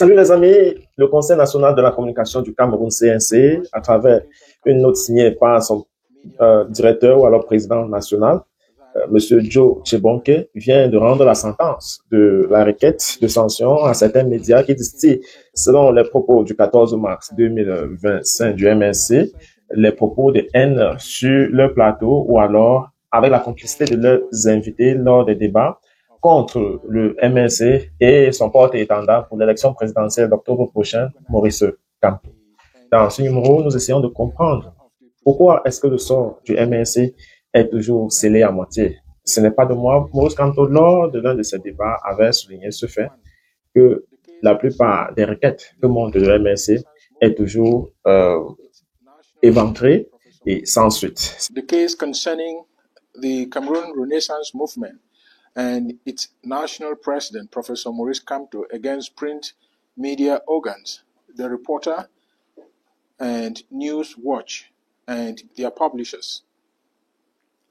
Salut les amis, le Conseil national de la communication du Cameroun CNC, à travers une note signée par son directeur ou alors président national, Monsieur Joe Chebonke, vient de rendre la sentence de la requête de sanction à certains médias qui distillent, selon les propos du 14 mars 2025 du MNC, les propos de haine sur le plateau ou alors avec la complicité de leurs invités lors des débats contre le MNC et son porte-étendard pour l'élection présidentielle d'octobre prochain, Maurice Kamto. Dans ce numéro, nous essayons de comprendre pourquoi est-ce que le sort du MNC est toujours scellé à moitié. Ce n'est pas de moi. Maurice Kamto, lors de l'un de ces débats, avait souligné ce fait que la plupart des requêtes que montre le MNC est toujours éventrée et sans suite. The case concerning the Cameroon Renaissance Movement and its national president, Professor Maurice Kamto, against print media organs, the Reporter and News Watch, and their publishers.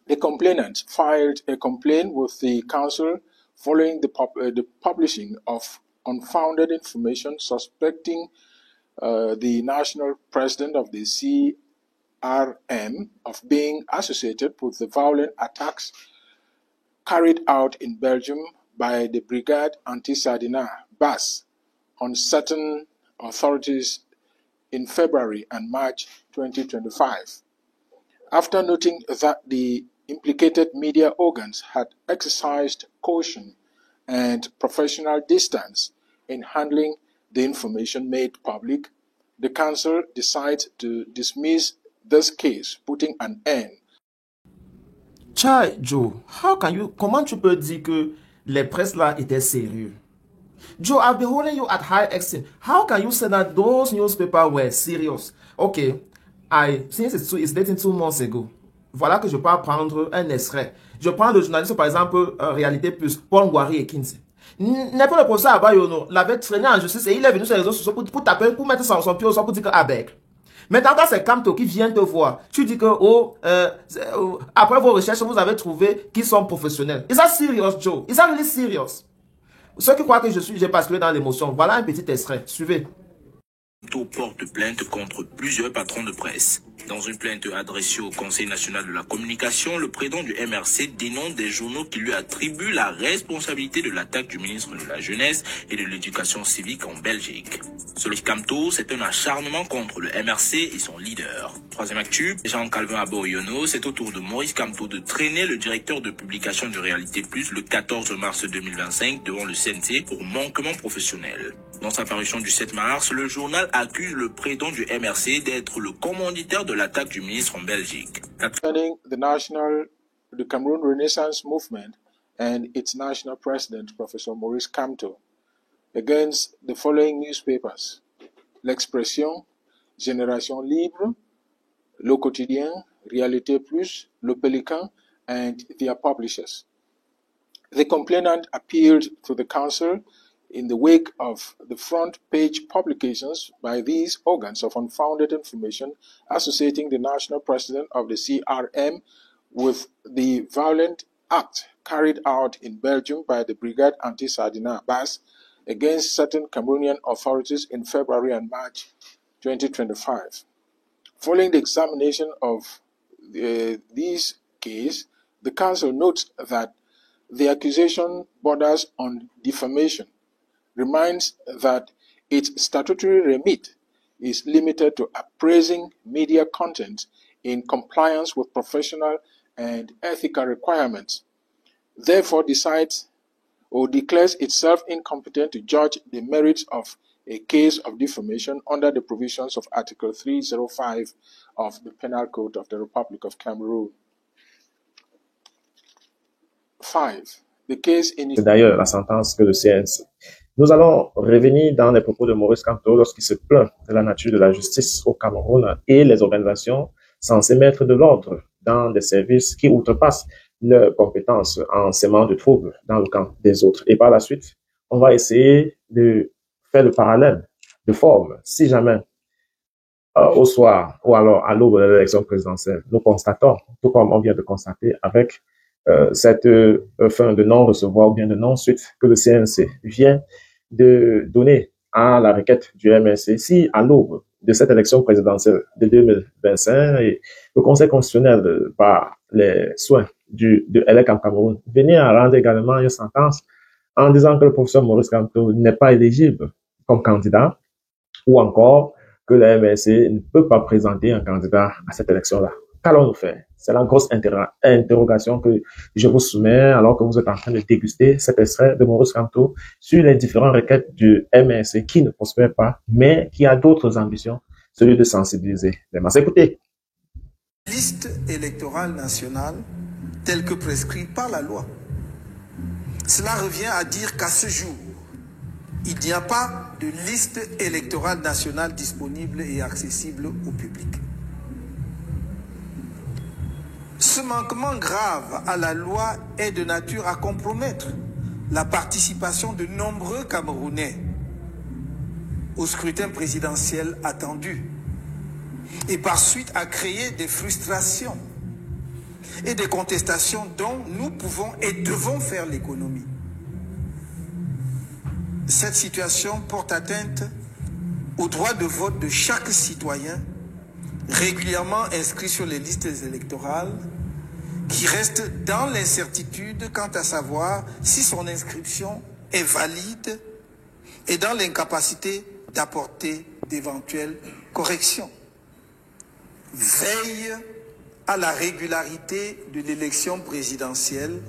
The complainant filed a complaint with the council following the publishing of unfounded information suspecting the national president of the CRM of being associated with the violent attacks carried out in Belgium by the Brigade Anti-Sardina, BAS, on certain authorities in February and March 2025. After noting that the implicated media organs had exercised caution and professional distance in handling the information made public, the Council decided to dismiss this case, putting an end. Chai, Joe, comment tu peux dire que les presses là étaient sérieux? Joe, I've been holding you at high esteem. How can you say that those newspapers were serious? Okay, since it's dating 2 months ago, voilà que je peux prendre un extrait. Je prends le journaliste, par exemple, Réalité Plus, Paul Ngouari et Kinsey. N'est pas le professeur Abayono l'avait traîné en justice et il est venu sur les réseaux sociaux pour taper, pour mettre son pied au sol pour dire que avec. Maintenant, quand c'est Kamto qui vient te voir, tu dis que, après vos recherches, vous avez trouvé qu'ils sont professionnels. Is that serious, Joe? Is that really serious? Ceux qui croient que j'ai basculé dans l'émotion, voilà un petit extrait. Suivez. Kamto porte plainte contre plusieurs patrons de presse. Dans une plainte adressée au Conseil national de la communication, le président du MRC dénonce des journaux qui lui attribuent la responsabilité de l'attaque du ministre de la Jeunesse et de l'Éducation civique en Belgique. Selon Kamto, c'est un acharnement contre le MRC et son leader. Troisième actu, Jean-Calvin Aboyono, c'est au tour de Maurice Kamto de traîner le directeur de publication de Réalité Plus le 14 mars 2025 devant le CNC pour manquement professionnel. Dans sa parution du 7 mars, le journal accuse le président du MRC d'être le commanditaire de l'attaque du ministre en Belgique. The Cameroon Renaissance Movement and its national president, Professor Maurice Kamto, against the following newspapers: L'Expression, Génération Libre, Le Quotidien, Réalité Plus, Le Pélican, and their publishers. The complainant appealed to the council in the wake of the front page publications by these organs of unfounded information associating the national president of the CRM with the violent act carried out in Belgium by the Brigade Anti-Sardina, BAS, against certain Cameroonian authorities in February and March 2025. Following the examination of these cases, the Council notes that the accusation borders on defamation, reminds that its statutory remit is limited to appraising media content in compliance with professional and ethical requirements, therefore decides or declares itself incompetent to judge the merits of a case of defamation under the provisions of Article 305 of the Penal Code of the Republic of Cameroon. 5. C'est d'ailleurs la sentence que le CNC. Nous allons revenir dans les propos de Maurice Kamto lorsqu'il se plaint de la nature de la justice au Cameroun et les organisations censées mettre de l'ordre dans des services qui outrepassent leurs compétences en sémant de troubles dans le camp des autres. Et par la suite, on va essayer de faire le parallèle de forme. Si jamais, au soir ou alors à l'aube de l'élection présidentielle, nous constatons, tout comme on vient de constater avec cette fin de non-recevoir ou bien de non-suite que le CNC vient de donner à la requête du MRC si, à l'aube de cette élection présidentielle de 2025, et le Conseil constitutionnel, par les soins de LECAM Cameroun, venait à rendre également une sentence en disant que le professeur Maurice Kamto n'est pas éligible comme candidat, ou encore que la MRC ne peut pas présenter un candidat à cette élection-là. Qu'allons-nous faire? C'est la grosse interrogation que je vous soumets alors que vous êtes en train de déguster cet extrait de Maurice Kamto sur les différentes requêtes du MRC qui ne prospèrent pas, mais qui a d'autres ambitions, celui de sensibiliser les masses. Écoutez. Liste électorale nationale telle que prescrite par la loi. Cela revient à dire qu'à ce jour, il n'y a pas de liste électorale nationale disponible et accessible au public. Ce manquement grave à la loi est de nature à compromettre la participation de nombreux Camerounais au scrutin présidentiel attendu et par suite à créer des frustrations et des contestations dont nous pouvons et devons faire l'économie. Cette situation porte atteinte au droit de vote de chaque citoyen régulièrement inscrit sur les listes électorales qui reste dans l'incertitude quant à savoir si son inscription est valide et dans l'incapacité d'apporter d'éventuelles corrections. Veille à la régularité de l'élection présidentielle,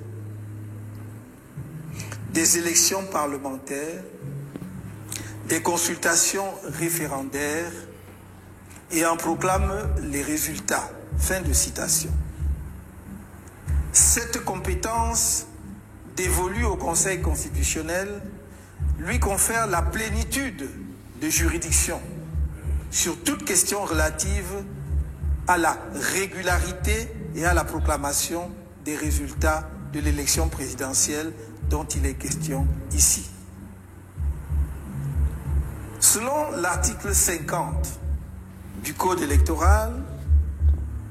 des élections parlementaires, des consultations référendaires et en proclame les résultats. Fin de citation. Cette compétence dévolue au Conseil constitutionnel lui confère la plénitude de juridiction sur toute question relative à la régularité et à la proclamation des résultats de l'élection présidentielle dont il est question ici. Selon l'article 50 du Code électoral,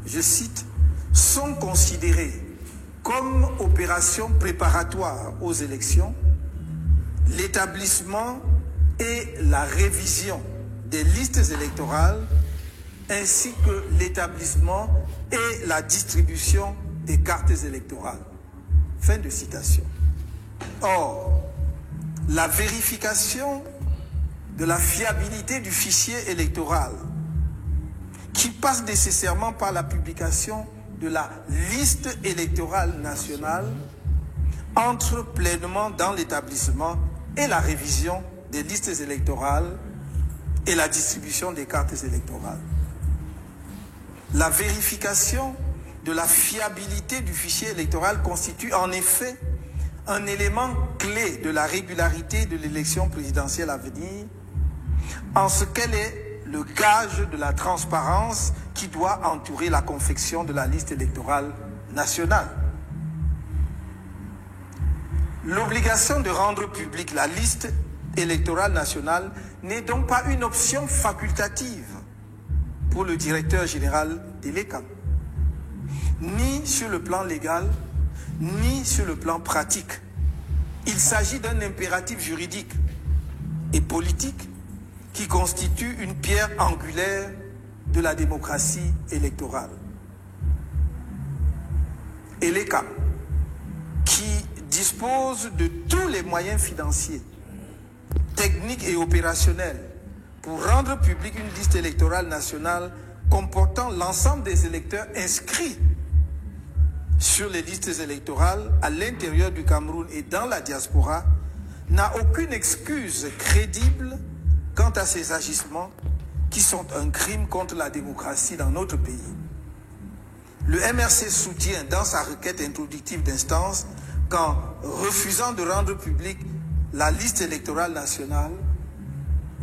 je cite, sont considérés comme opération préparatoire aux élections l'établissement et la révision des listes électorales ainsi que l'établissement et la distribution des cartes électorales. Fin de citation. Or, la vérification de la fiabilité du fichier électoral qui passe nécessairement par la publication de la liste électorale nationale entre pleinement dans l'établissement et la révision des listes électorales et la distribution des cartes électorales. La vérification de la fiabilité du fichier électoral constitue en effet un élément clé de la régularité de l'élection présidentielle à venir, en ce qu'elle est le gage de la transparence qui doit entourer la confection de la liste électorale nationale. L'obligation de rendre publique la liste électorale nationale n'est donc pas une option facultative pour le directeur général de l'ECAM, ni sur le plan légal, ni sur le plan pratique. Il s'agit d'un impératif juridique et politique qui constitue une pierre angulaire de la démocratie électorale. Et l'ECAM, qui dispose de tous les moyens financiers, techniques et opérationnels pour rendre publique une liste électorale nationale comportant l'ensemble des électeurs inscrits sur les listes électorales à l'intérieur du Cameroun et dans la diaspora, n'a aucune excuse crédible quant à ces agissements qui sont un crime contre la démocratie dans notre pays. Le MRC soutient dans sa requête introductive d'instance qu'en refusant de rendre publique la liste électorale nationale,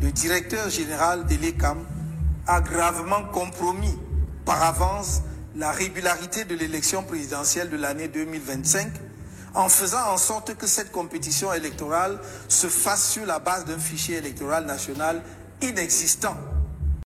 le directeur général de l'ECAM a gravement compromis par avance la régularité de l'élection présidentielle de l'année 2025 en faisant en sorte que cette compétition électorale se fasse sur la base d'un fichier électoral national inexistant